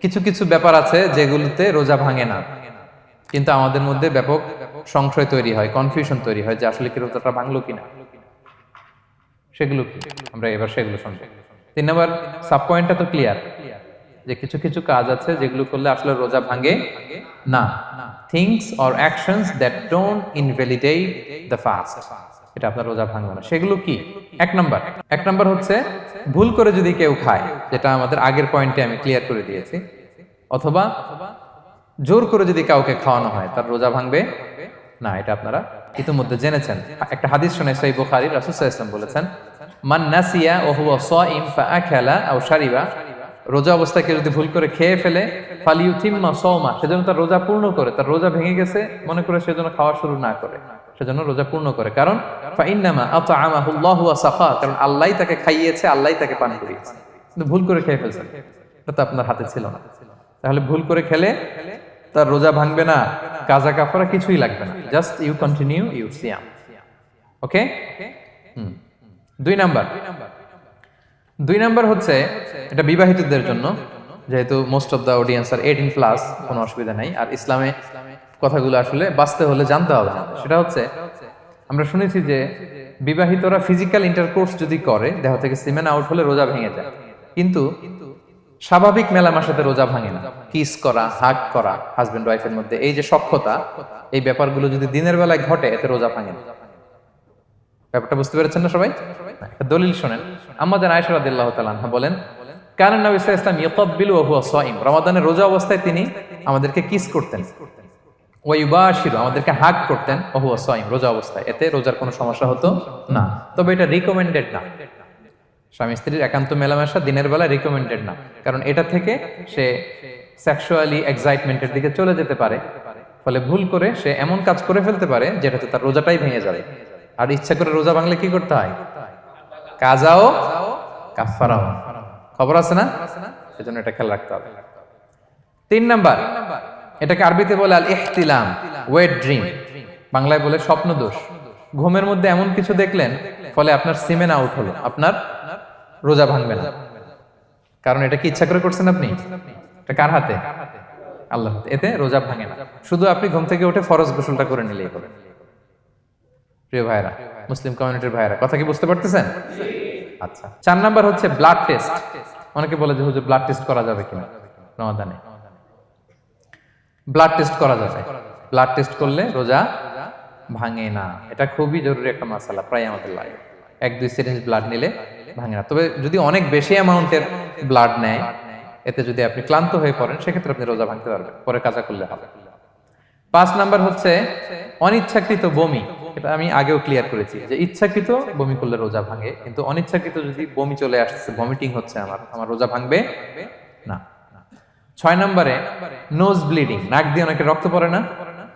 কিছু কিছু ব্যাপার আছে যেগুলোতে রোজা ভাঙে না, কিন্তু আমাদের মধ্যে ব্যাপক সংশয় তৈরি হয়, কনফিউশন তৈরি হয় যে আসলে কি রোজাটা ভাঙলো কিনা। সেগুলো কি আমরা এবার সেগুলো শুনবো। 3 নম্বর সাব পয়েন্টটা তো ক্লিয়ার যে কিছু কিছু কাজ আছে যেগুলো করলে আসলে রোজা ভাঙে না। Things or actions that don't invalidate the fast, এটা আপনার রোজা ভাঙবে না। সেগুলো কি? এক নম্বর হচ্ছে ভুল করে যদি কেউ খায়, যেটা আমাদের আগের পয়েন্টে আমি ক্লিয়ার করে দিয়েছি, অথবা জোর করে যদি কাউকে খাওয়ানো হয় তার রোজা ভাঙবে না, এটা আপনারা ইতিমধ্যে জেনেছেন। একটা হাদিস শুনে সহিহ বুখারী, রাসূল সাল্লাল্লাহু আলাইহি ওয়াসাল্লাম বলেছেন, মান নাসিয়া ওয়া হুয়া সাইম ফাআকালা আও শারিবা, রোজা অবস্থায় কেউ যদি ভুল করে খেয়ে ফেলে, ফালিউতিম্মা সাওমা, সেজন্য তার রোজা পূর্ণ করে, তার রোজা ভেঙে গেছে মনে করে সেজন্য খাওয়া শুরু না করে, সেজন্য রোজা পূর্ণ করে। কারণ ফাইন্নামা আতআমাহুল্লাহু ওয়া সাখা, কারণ আল্লাহই তাকে খাইয়েছে, আল্লাহই তাকে পান করিয়েছে। কিন্তু ভুল করে খেয়ে ফেলছেন, এটা তো আপনার হাতে ছিল না। তাহলে ভুল করে খেলে তার রোজা ভাঙবে না, কাজা কাফারা কিছুই লাগবে না, জাস্ট ইউ কন্টিনিউ ইউর সিয়াম। ওকে। 2 নাম্বার হচ্ছে এটা বিবাহিতদের জন্য, যেহেতু মোস্ট অফ দ্য অডিয়েন্স আর 18+, কোনো অসুবিধা নাই। আর ইসলামে কথাগুলো আসলে বাঁচতে হলে জানতে হবে না। সেটা হচ্ছে আমরা শুনেছি যে বিবাহিতরা ফিজিক্যাল ইন্টারকোর্স যদি করে, দেহ থেকে সিমেন আউট হলে রোজা ভেঙে যায়, কিন্তু স্বাভাবিক মেলামেশাতে রোজা ভাঙে না। কিস করা, হাগ করা হাজবেন্ড ওয়াইফের মধ্যে, এই যে সখ্যতা, এই ব্যাপারগুলো যদি দিনের বেলায় ঘটে, এতে রোজা ভাঙে না। ব্যাপারটা বুঝতে পেরেছেন না সবাই? একটা দলিল শোনেন। আমাদের আয়েশা রাদিয়াল্লাহু তাআলা আনহা বলেন, কানা নবী সাল্লাল্লাহু আলাইহি ওয়াসাল্লাম ইয়াকাব্বিলু ওয়া হুয়া সাইম, রমাদানের রোজা অবস্থায় তিনি আমাদেরকে কিস করতেন, ওয়া ইউবাশিরু, আমাদেরকে হাগ করতেন, ওয়া হুয়া সাইম, রোজা অবস্থায়। এতে রোজার কোনো সমস্যা হতো না, তবে এটা রিকমেন্ডেড না। স্বামী স্ত্রীর একান্ত মেলামেশা দিনের বেলা রিকমেন্ডেড না, কারণ এটা থেকে সে সেক্সুয়ালি এক্সাইটমেন্টের দিকে চলে যেতে পারে, ফলে ভুল করে সে এমন কাজ করে ফেলতে পারে যেটাতে তার রোজাটাই ভেঙে যাবে। আর ইচ্ছা করে রোজা ভাঙলে কি করতে হয়? কাজাও কাফারাও, খবর আছে না? সেজন্য এটা খেয়াল রাখতে হবে। 3 নাম্বার, এটাকে আরবিতে বলে আল ইহতিলাম, ওয়েট ড্রিম, বাংলায় বলে স্বপ্ন দোষ। ঘুমের মধ্যে এমন কিছু দেখলেন, ফলে আপনার সিমেন আউট হলো, আপনার রোজা ভাঙবে না। কারণ এটা কি ইচ্ছা করে করছেন আপনি? এটা কার হাতে? আল্লাহর হাতে। এতে রোজা ভাঙে না, শুধু আপনি ঘুম থেকে উঠে ফরজ গোসলটা করে নিলেই হবে। প্রিয় ভাইরা, মুসলিম কমিউনিটির ভাইরা, কথা কি বুঝতে পারতেছেন? আচ্ছা। 4 নাম্বার হচ্ছে ব্লাড টেস্ট। অনেকে বলে যে হুজুর ব্লাড টেস্ট করা যাবে কিনা রমাদানে? ব্লাড টেস্ট করা যাবে। ব্লাড টেস্ট করলে রোজা ভাঙে না, এটা খুবই জরুরি একটা মাসালা, প্রায় আমাদের লাগে। 1-2 সিরিঞ্জ ব্লাড নিলে ভাঙে না। তবে যদি অনেক বেশি অ্যামাউন্টের ব্লাড নেয়, এতে যদি আপনি ক্লান্ত হয়ে পড়েন, সেক্ষেত্রে আপনি রোজা ভাঙতে পারবেন, পরে কাজা করলে হবে। 5 নাম্বার হচ্ছে অনিচ্ছাকৃত বমি। এটা আমি আগেও ক্লিয়ার করেছি যে ইচ্ছাকৃত বমি করলে রোজা ভাঙে, কিন্তু অনিচ্ছাকৃত যদি বমি চলে আসছে, ভমিটিং হচ্ছে, আমার রোজা ভাঙবে না। 6 নম্বরে নোজ ব্লিডিং, নাক দিয়ে অনেকে রক্ত পড়ে না,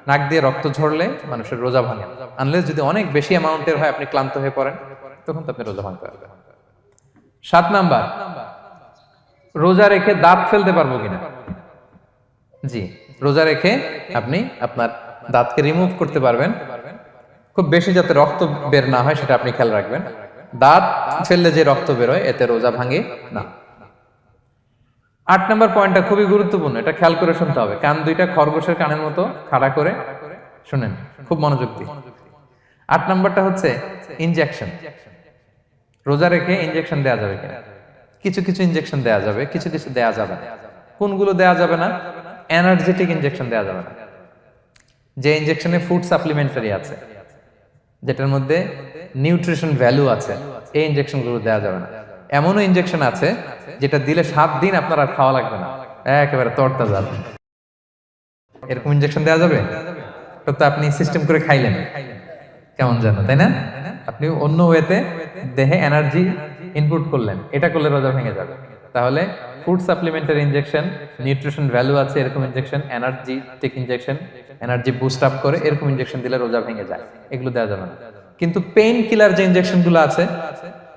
নাক দিয়ে রক্ত ঝরলে মানুষের রোজা ভাঙে না, আনলেস যদি অনেক বেশি অ্যামাউন্টের হয়, আপনি ক্লান্ত হয়ে পড়েন, তখন তো আপনি রোজা ভাঙতে পারবেন। 7 নাম্বার, রোজা রেখে দাঁত ফেলতে পারবো কিনা? জি, রোজা রেখে আপনি আপনার দাঁতকে রিমুভ করতে পারবেন, খুব বেশি যাতে রক্ত বের না হয় সেটা আপনি খেয়াল রাখবেন। দাঁত ফেললে যে রক্ত বেরোয়, এতে রোজা ভাঙে না। 8 নম্বর পয়েন্টটা খুবই গুরুত্বপূর্ণ, এটা খেয়াল করে শুনতে হবে। কান দুইটা খরগোশের কানের মতো খাড়া করে শুনেন, খুব মনোযোগ দিয়ে। 8 নম্বরটা হচ্ছে ইনজেকশন। রোজা রেখে ইনজেকশন দেয়া যাবে কিনা? কিছু কিছু ইনজেকশন দেয়া যাবে, কিছু কিছু দেয়া যাবে না। কোনগুলো দেয়া যাবে না? এনার্জেটিক ইনজেকশন দেয়া যাবে না। যে ইনজেকশনে ফুড সাপ্লিমেন্টারি আছে, যেটার মধ্যে নিউট্রিশন ভ্যালু আছে, এই ইনজেকশনগুলো দেয়া যাবে না। এমনও ইনজেকশন আছে যেটা দিলে 7 দিন আপনার আর খাওয়া লাগবে না, একেবারে তরতাজা। এরকম ইনজেকশন দেওয়া যাবে? তো আপনি সিস্টেম করে খাইলেন কেমন জানো, তাই না? আপনি অন্য ওয়েতে দেহে এনার্জি ইনপুট করলেন, এটা করলে রোজা ভেঙে যাবে। তাহলে food supplementary injection, nutrition value আছে এরকম injection, energetic injection, energy boost up করে এরকম ইনজেকশন দিলে রোজা ভেঙে যায়, এগুলো দেওয়া যাবে না। কিন্তু পেইন কিলার যে ইনজেকশনগুলো আছে,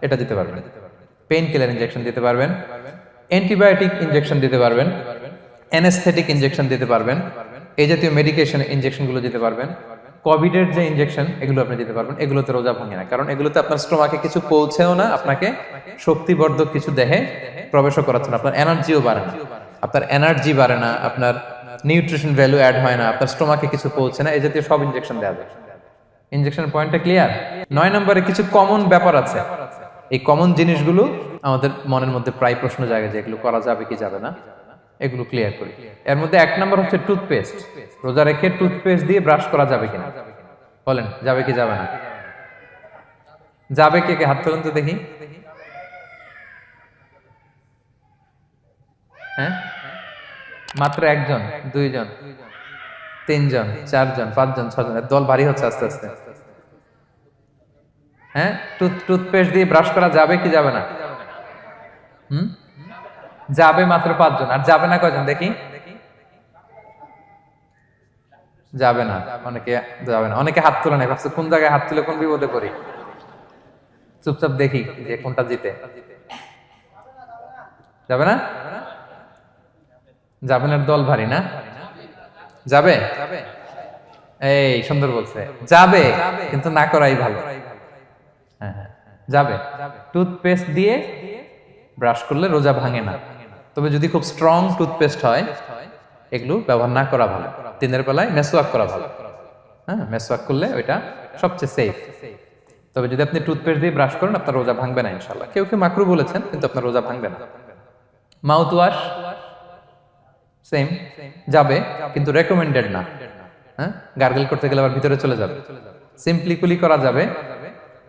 এটা দিতে পারবেন। পেইন কিলার ইনজেকশন দিতে পারবেন, অ্যান্টিবায়োটিক ইনজেকশন দিতে পারবেন, অ্যানেস্থেটিক ইনজেকশন দিতে পারবেন, এই জাতীয় মেডিকেশন ইনজেকশনগুলো দিতে পারবেন। কোভিডের যে ইনজেকশন, এগুলো আপনি দিতে পারবেন। এগুলোতে রোজা ভাঙে না, কারণ এগুলোতে আপনার স্টোমাকে কিছু পৌঁছেও না, আপনাকে শক্তিবর্ধক কিছু দেহে প্রবেশও করাচ্ছে না, আপনার এনার্জিও বাড়ে না। আপনার এনার্জি বাড়ে না, আপনার নিউট্রিশন ভ্যালু অ্যাড হয় না, আপনার স্টোমাকে কিছু পৌঁছে না, এই জাতীয় সব ইনজেকশন দেওয়া যায়। ইনজেকশনের পয়েন্টটা ক্লিয়ার? 9 নম্বরে কিছু কমন ব্যাপার আছে। এই কমন জিনিসগুলো আমাদের মনের মধ্যে প্রায় প্রশ্ন জাগে যে এগুলো করা যাবে কি যাবে না, এগুলো ক্লিয়ার করি। এর মধ্যে 1 নম্বর হচ্ছে টুথপেস্ট। রোজা রেখে টুথপেস্ট দিয়ে ব্রাশ করা যাবে কিনা, বলেন যাবে কি যাবে না? যাবে, কে কে হাত তোলেন তো দেখি। হ্যাঁ, মাত্র 1 জন, 2 জন, 3 জন, 4 জন, 5 জন, 6 জন, দল ভারী হচ্ছে আস্তে আস্তে। হ্যাঁ, টুথপেস্ট দিয়ে ব্রাশ করা যাবে কি যাবে না? যাবে মাত্র 5 জন। আর যাবে না কয়জন দেখি? যাবে না, অনেকে যাবে না, অনেকে হাত তুলে নাই, ভাবছে কোন জায়গায় হাত তুলে কোন বিপদে পড়ি। চুপচাপ দেখি যে কোনটা জিতে। যাবে না? যাবে না, দল ভারী না? যাবে? এই সুন্দর বলছে, যাবে, কিন্তু না করাই ভালো। হ্যাঁ হ্যাঁ, যাবে। টুথপেস্ট দিয়ে ব্রাশ করলে রোজা ভাঙে না, তবে যদি খুব স্ট্রং টুথপেস্ট হয় এগুলো ব্যবহার না করা ভালো। দিনের বেলায় মেসওয়াক করা ভালো। হ্যাঁ, মেসওয়াক করলে ওইটা সবচেয়ে সেফ। তবে যদি আপনি টুথপেস্ট দিয়ে ব্রাশ করেন আপনার রোজা ভাঙবে না ইনশাআল্লাহ। কেউ কেউ মাকরু বলেছেন, কিন্তু আপনার রোজা ভাঙবে না। মাউথ ওয়াশ সেম, যাবে, কিন্তু রেকমেন্ডেড না। হ্যাঁ, গার্গল করতে গেলে আবার ভিতরে চলে যাবে। সিম্পলি কুলি করা যাবে,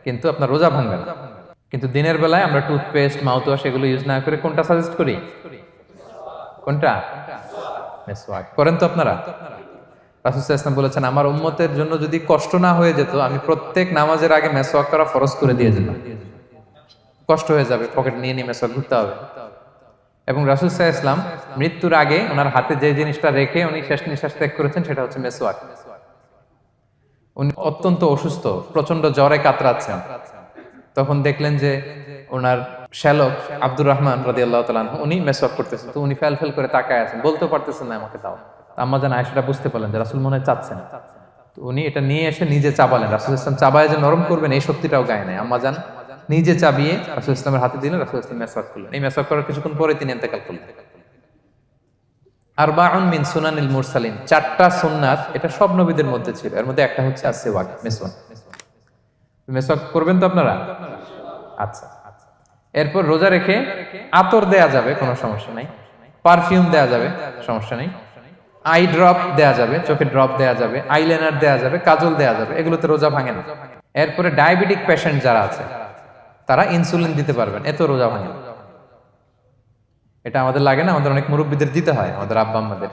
কিন্তু আপনার রোজা ভাঙবে না। কিন্তু দিনের বেলায় আমরা টুথপেস্ট, মাউথ ওয়াশ এগুলো ইউজ না করে কোনটা সাজেস্ট করি? কোনটা? মেসওয়াক করেন তো আপনারা? রাসূল সাল্লাল্লাহু আলাইহি ওয়াসাল্লাম বলেছেন, আমার উম্মতের জন্য যদি কষ্ট না হয়ে যেত আমি প্রত্যেক নামাজের আগে মেসওয়াক করা ফরজ করে দিয়ে যেতাম। কষ্ট হয়ে যাবে, পকেট নিয়ে নিয়ে মেসওয়াক ঘুরতে হবে। এবং রাসূল সাল্লাল্লাহু আলাইহি ওয়াসাল্লাম মৃত্যুর আগে ওনার হাতে যে জিনিসটা রেখে উনি শেষ নিঃশ্বাস ত্যাগ করেছেন সেটা হচ্ছে মেসওয়াক। উনি অত্যন্ত অসুস্থ, প্রচন্ড জ্বরে কাতরাচ্ছেন। তখন দেখলেন যে ওনার শ্যালক আব্দুর রহমান রাদিয়াল্লাহু তাআলা আনহু উনি মেসওয়াক করতেছেন, তো উনি ফেল করে তাকায় আছেন, বলতে পারতেছেন না আমাকে দাও। আম্মা জান আয়েশা বুঝতে পারলেন যে রাসূল মনে হয় চাচ্ছেন, তো উনি এটা নিয়ে এসে নিজে চাবালেন। রাসূল ইসলাম চাবায় যে নরম করবেন এই শক্তিটাও গায়ে নাই। আম্মা জান নিজে চাবিয়ে রাসূল ইসলামের হাতে দিলেন, রাসূল ইসলাম মেসওয়াক করলেন। এই মেসওয়াক করার কিছুক্ষণ পরে তিনি ইন্তেকাল করলেন। আরবাউন মিন সুনানিল মুরসালিন, 4টা সুন্নাত, এটা সব নবীদের মধ্যে ছিল। এর মধ্যে একটা হচ্ছে আসওয়াক, মেসওয়াক। মেসওয়াক করবেন তো আপনারা? আচ্ছা। এরপর রোজা রেখে আতর দেয়া যাবে, কোনো সমস্যা নাই। পারফিউম দেয়া যাবে, সমস্যা নেই। আই ড্রপ দেয়া যাবে, চোখে ড্রপ দেয়া যাবে, আইলাইনার দেয়া যাবে, কাজল দেয়া যাবে, এগুলোতে রোজা ভাঙে না। এরপরে ডায়াবেটিক পেশেন্ট যারা আছে তারা ইনসুলিন দিতে পারবেন, এত রোজা ভাঙে না। এটা আমাদের লাগে না, আমাদের অনেক মুরব্বীদের দিতে হয়, আমাদের আব্বা আম্মাদের।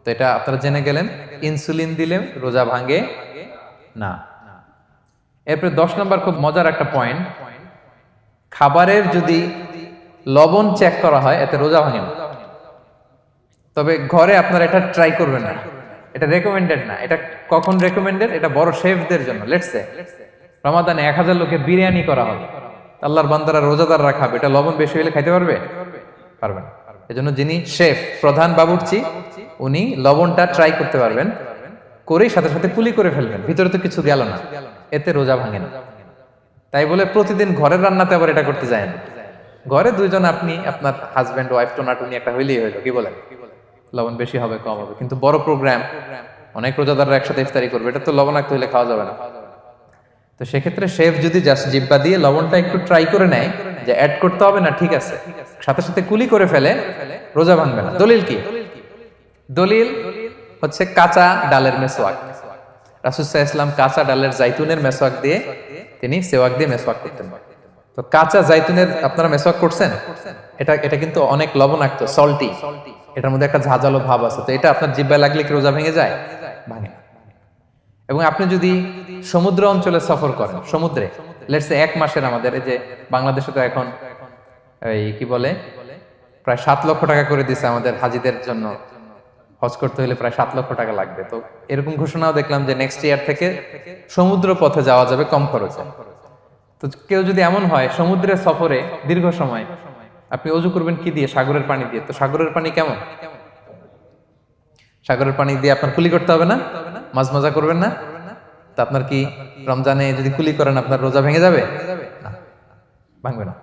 তো এটা আপনারা জেনে গেলেন, ইনসুলিন দিলে রোজা ভাঙে না। এরপরে 10 নম্বর খুব মজার একটা পয়েন্ট, খাবারের যদি লবণ চেক করা হয় এতে রোজা ভাঙে না। তবে ঘরে আপনারা এটা ট্রাই করবেন না, এটা রেকমেন্ডেড না। এটা কখন রেকমেন্ডেড? এটা বড় শেফদের জন্য। লেটস সে রমাদানে 1000 লোকে বিরিয়ানি করা হবে, আল্লাহর বান্দারা রোজাদাররা খাবে, এটা লবণ বেশি হলে খাইতে পারবে? পারবে না। এজন্য যিনি শেফ, প্রধান বাবুর্চি, উনি লবণটা ট্রাই করতে পারবেন, করেই সাথে সাথে কুলি করে ফেলবেন, ভিতরে তো কিছু গেল না, এতে রোজা ভাঙে না। তাই বলে প্রতিদিন ঘরের রান্নাতে আবার এটা করতে যায় না। ঘরে 2 জন, আপনি আপনার হাজবেন্ড ওয়াইফ টোনাটুনি একটা হইলেই হইলো, কি বলেন? লবণ বেশি হবে কম হবে, কিন্তু বড় প্রোগ্রাম, অনেক রোজাদাররা একসাথে ইফতারি করবে, এটা তো লবণাক্ত হইলে খাওয়া যাবে না। তো সেক্ষেত্রে শেফ যদি জাস্ট জিব্বা দিয়ে লবণটা একটু ট্রাই করে নেয় যে অ্যাড করতে হবে না, ঠিক আছে, সাথে সাথে কুলি করে ফেলে, রোজা ভাঙবে না। দলিল কি? দলিল হচ্ছে কাঁচা ডালের মেসওয়াক। রাসূল সাল্লাল্লাহু আলাইহি ওয়াসাল্লাম কাঁচা ডালের জাইতুনের মেসওয়াক দিয়ে তিনি সেওয়াক দিয়ে মেসওয়াক করতেন। তো কাঁচা জাইতুনের আপনারা মেসওয়াক করছেন, এটা কিন্তু অনেক লবণাক্ত, সল্টি, এটার মধ্যে একটা ঝাঁঝালো ভাব আছে। তো এটা আপনার জিহ্বায় লাগলে কি রোজা ভেঙে যায়? ভাঙে না। এবং আপনি যদি সমুদ্র অঞ্চলে সফর করেন, সমুদ্রে লেটস সে 1 মাসের, আমাদের এই যে বাংলাদেশে তো এখন এই কি বলে প্রায় 7 লক্ষ টাকা করে দিছে আমাদের হাজিদের জন্য, হজ করতে হলে প্রায় 7 লক্ষ টাকা লাগবে। তো এরকম ঘোষণাও দেখলাম যে নেক্সট ইয়ার থেকে সমুদ্র পথে যাওয়া যাবে কম খরচে। তো কেউ যদি এমন হয় সমুদ্রের সফরে দীর্ঘ সময়, আপনি ওযু করবেন কি দিয়ে? সাগরের পানি দিয়ে। তো সাগরের পানি কেমন? সাগরের পানি দিয়ে আপনার কুলি করতে হবে না? মাছ মজা করবেন না? তা আপনার কি রমজানে যদি কুলি করেন আপনার রোজা ভেঙে যাবে? না, ভাঙবে না।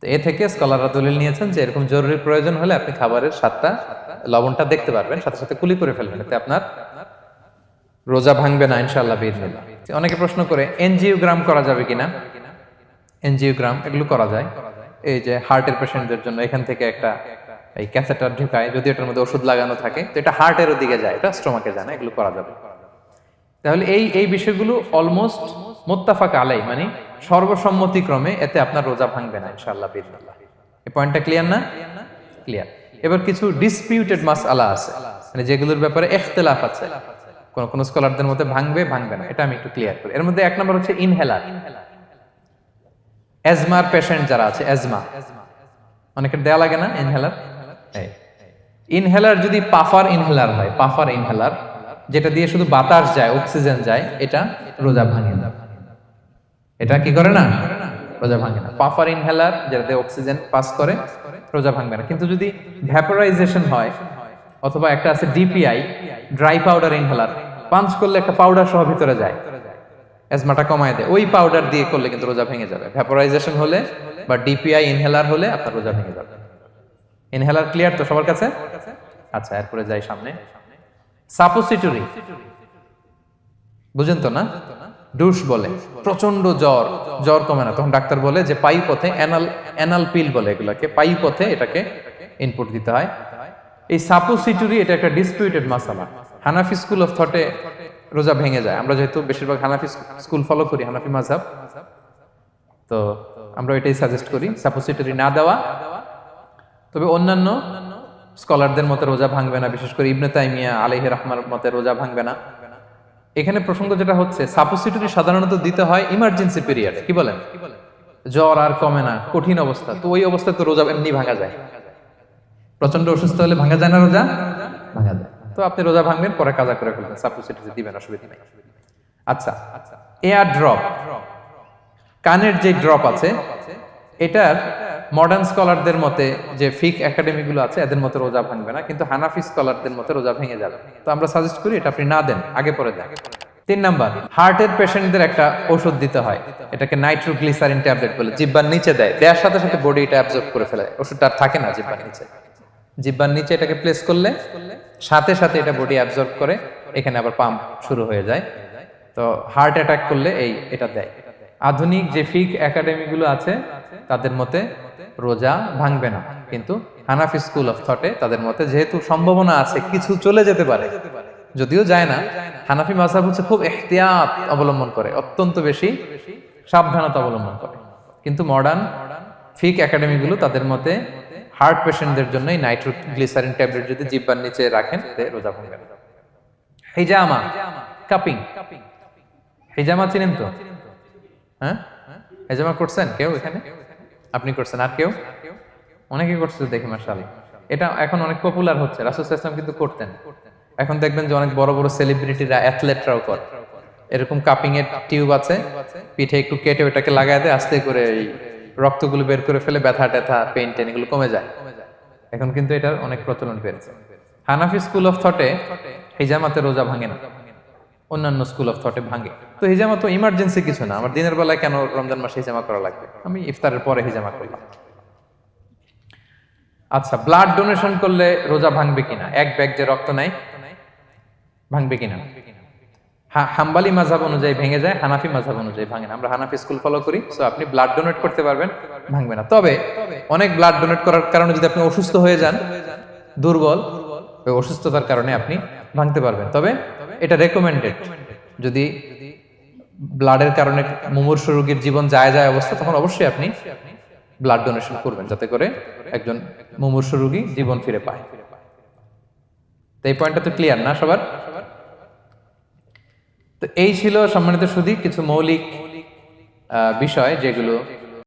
তো এ থেকে স্কলাররা দলিল নিয়েছেন যে এরকম জরুরি প্রয়োজন হলে আপনি খাবারের স্বাদটা লবণটা দেখতে পারবেন, সাথে সাথে কুলি করে ফেলবেন, এতে আপনার রোজা ভাঙবে না ইনশাআল্লাহ বিইজনিল্লাহ। অনেকে প্রশ্ন করে এনজিওগ্রাম করা যাবে কিনা। এনজিওগ্রাম এগুলো করা যায়, এই যে হার্টের পেশেন্টদের জন্য এখান থেকে একটা এই ক্যাথেটার ঢুকায়, যদি এটার মধ্যে ওষুধ লাগানো থাকে তো এটা হার্টের দিকে যায়, এটা স্টোমাকে যায় না, এগুলো করা যাবে। তাহলে এই বিষয়গুলো অলমোস্ট মুত্তাফাক আলাই, মানে সর্বসম্মতিক্রমে এতে আপনার রোজা ভাঙবে না ইনশাআল্লাহ বিইজনিল্লাহ। এই পয়েন্টটা ক্লিয়ার না? ক্লিয়ার। এবার কিছু ডিসপিউটেড মাসআলা আছে, মানে যেগুলোর ব্যাপারে ইখতিলাফ আছে, কোন কোন স্কলারদের মধ্যে ভাঙবে ভাঙবে না, এটা আমি একটু ক্লিয়ার করি। এর মধ্যে এক নম্বর হচ্ছে ইনহেলার। অ্যাজমার পেশেন্ট যারা আছে, অ্যাজমা অনেকের দেয়া লাগে না ইনহেলার। ইনহেলার যদি পাফার ইনহেলার হয়, পাফার ইনহেলার যেটা দিয়ে শুধু বাতাস যায়, অক্সিজেন যায়, এটা রোজা ভাঙে না। এটা কি করে না? রোজা ভাঙে না। পাফার ইনহেলার যেটাতে অক্সিজেন পাস করে, রোজা ভাঙবে না। কিন্তু যদি ভ্যাপোরাইজেশন হয়, অথবা একটা আছে DPI, dry powder inhaler, punch করলে একটা পাউডার সহ ভিতরে যায়, অ্যাজমাটা কমায় দেয়, ওই পাউডার দিয়ে করলে কিন্তু রোজা ভেঙে যাবে। ভ্যাপোরাইজেশন হলে বা ডিপিআই ইনহেলার হলে আপনার রোজা ভেঙে যাবে। ইনহেলার ক্লিয়ার তো সবার কাছে? আচ্ছা, এরপরে যাই সামনে। সাপোসিটরি বুঝেন তো না? ডুশ বলে, প্রচন্ড জ্বর কমে না, তখন ডাক্তার বলে যে পাই পথে অ্যানাল পিল বলে এগুলাকে, পাই পথে এটাকে ইনপুট দিতে হয়। এই সাপোসিটরি এটা একটা ডিসপিউটেড মাসালা। হানাফি স্কুল অফ থটে রোজা ভেঙে যায়। আমরা যেহেতু বেশিরভাগ হানাফি স্কুল ফলো করি, হানাফি মাযহাব, তো আমরা এটাই সাজেস্ট করি সাপোসিটরি না দেওয়া। তবে অন্যান্য স্কলারদের মতে রোজা ভাঙবে না, বিশেষ করে ইবনে তাইমিয়া আলাইহি রাহমার মতে রোজা ভাঙবে না। এখানে প্রসঙ্গ যেটা হচ্ছে, সাপোসিটরি সাধারণত দিতে হয় ইমার্জেন্সি পিরিয়ড, কি বলেন, জ্বর আর কমে না, কঠিন অবস্থা, তো ওই অবস্থায় তো রোজা এমনি ভাঙা যায়। প্রচন্ড অসুস্থ হলে ভাঙা যায় না রোজা? ভাঙা যায়। তো আপনি রোজা ভাঙবেন, পরে কাজা করে ফেলবেন, সাপোসিটরি দিবেন, অসুবিধা নেই। আচ্ছা, এয়ার ড্রপ, কানের যে ড্রপ আছে, এটার মডার্ন স্কলারদের মতে, যে ফিক একাডেমি গুলো আছে, এদের মতে রোজা ভাঙবে না, কিন্তু হানাফি স্কলারদের মতে রোজা ভেঙে যাবে। তো আমরা সাজেস্ট করি এটা আপনি না দেন, আগে পরে দেন। 3 নাম্বার, হার্টের পেশেন্টদের একটা ওষুধ দিতে হয়, এটাকে নাইট্রোগ্লিসারিন ট্যাবলেট বলে, জিহ্বার নিচে দেয়, দেওয়ার সাথে সাথে বডি এটা অ্যাবজর্ব করে ফেলে, ওষুধটা আর থাকে না জিহ্বার নিচে। জিহ্বার নিচে এটাকে প্লেস করলে সাথে সাথে এটা বডি অ্যাবজর্ব করে, এখানে আবার পাম্প শুরু হয়ে যায়। তো হার্ট অ্যাটাক করলে এটা দেয়। আধুনিক যে ফিক একাডেমি গুলো আছে তাদের মতে রোজা ভাঙবে না, কিন্তু হানাফি স্কুল অফ থটে তাদের মতে যেহেতু সম্ভাবনা আছে কিছু চলে যেতে পারে, যদিও যায় না, হানাফি মাযহাব হচ্ছে খুব ইহতিয়াত অবলম্বন করে, অত্যন্ত বেশি সাবধানতা অবলম্বন করে। কিন্তু মডার্ন ফিক একাডেমি গুলো তাদের মতে হার্ট পেশেন্টদের জন্য এই নাইট্রোগ্লিসারিন ট্যাবলেট যদি জিহ্বার নিচে রাখেন তাতে রোজা ভাঙবে না। হিজামা, কাপিং, হিজামা চিনেন তো? হ্যাঁ, হিজামা করছেন কেউ এখানে? আপনি করছেন, আর কেউ? অনেকে করছে দেখি মাশাআল্লাহ। এটা এখন অনেক পপুলার হচ্ছে, রাসূল সাল্লাল্লাহু আলাইহি ওয়াসাল্লাম কিন্তু করতেন। এখন দেখবেন যে অনেক বড় বড় সেলিব্রিটিরা, অ্যাথলেটরাও করে। এরকম কাপিং এর টিউব আছে, পিঠে একটু কেটে ওটাকে লাগায় দেয়, আস্তে করে এই রক্তগুলো বের করে ফেলে, ব্যথা ট্যাথা, পেইন টেন এগুলো কমে যায়। এখন কিন্তু এটার অনেক প্রচলন বেড়েছে। হানাফি স্কুল অফ থটে হিজামাতে রোজা ভাঙে না, অন্যান্য স্কুল অফ থটে ভাঙে। তো হিজামা তো ইমার্জেন্সি কিছু না, আমার দিনের বেলায় কেন রমজান মাসে হিজামা করা লাগবে, আমি ইফতারের পরে হিজামা করলাম। আচ্ছা, ব্লাড ডোনেশন করলে রোজা ভাঙবে কিনা, এক ব্যাগ যে রক্ত নেয় ভাঙবে কিনা? হাম্বালি মাযহাব অনুযায়ী ভেঙে যায়, হানাফি মাযহাব অনুযায়ী ভাঙে না। আমরা হানাফি স্কুল ফলো করি, সো আপনি ব্লাড ডোনেট করতে পারবেন, ভাঙবে না। তবে অনেক ব্লাড ডোনেট করার কারণে যদি আপনি অসুস্থ হয়ে যান, দুর্বল, ওই অসুস্থতার কারণে আপনি ভাঙতে পারবেন। তবে এটা রেকমেন্ডেড, যদি ব্লাডের কারণে মুমূর্ষু রোগীর জীবন যায় অবস্থা, তখন অবশ্যই আপনি ব্লাড ডোনেশন করবেন, যাতে করে একজন মুমূর্ষু রোগী জীবন ফিরে পায়। তো এই পয়েন্টটা তো ক্লিয়ার না সবার? তো এই ছিল সম্মানিত সুধী কিছু মৌলিক বিষয় যেগুলো